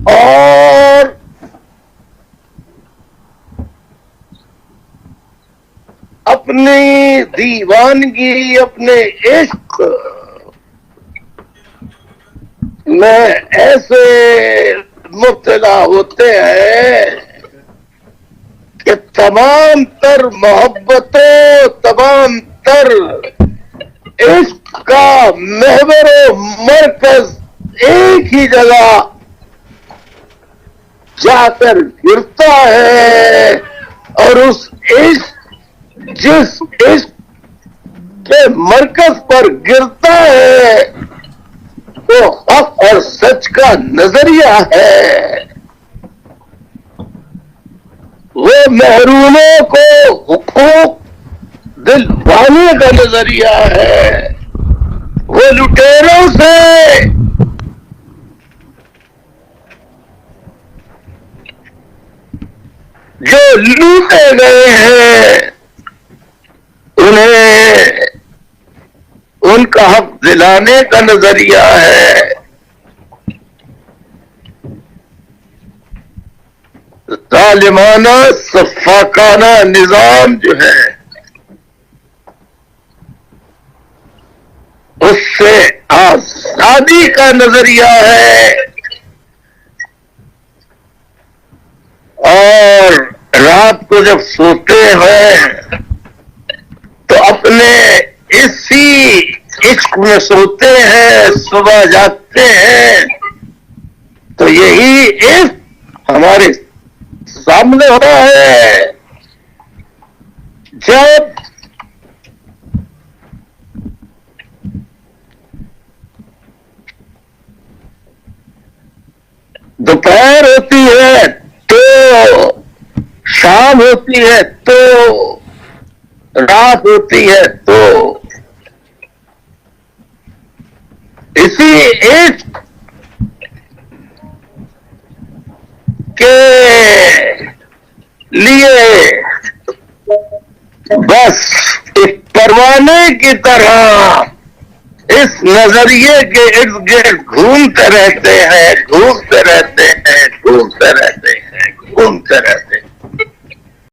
اور اپنی دیوانگی، اپنے عشق میں ایسے مبتلا ہوتے ہیں کہ تمام تر محبتوں، تمام تر عشق کا محور و مرکز ایک ہی جگہ جا کر گرتا ہے، اور اس عشق، جس عشق کے مرکز پر گرتا ہے وہ حق اور سچ کا نظریہ ہے، وہ محروموں کو حقوق دلوانے کا نظریہ ہے، وہ لٹیروں سے جو لوٹے گئے ہیں انہیں ان کا حق دلانے کا نظریہ ہے۔ ظالمانہ سفاکانہ نظام جو ہے اس سے آزادی کا نظریہ ہے، اور رات کو جب سوتے ہیں تو اپنے اسی عشق میں سوتے ہیں، صبح جاگتے ہیں تو یہی عشق ہمارے سامنے ہوتا ہے۔ جب دوپہر ہوتی ہے تو شام ہوتی ہے تو رات ہوتی ہے تو اسی عشق کے لیے بس ایک پروانے کی طرح اس نظریے کے ارد گرد گھومتے رہتے ہیں، گھومتے رہتے ہیں، گھومتے رہتے ہیں، گھومتے رہتے ہیں۔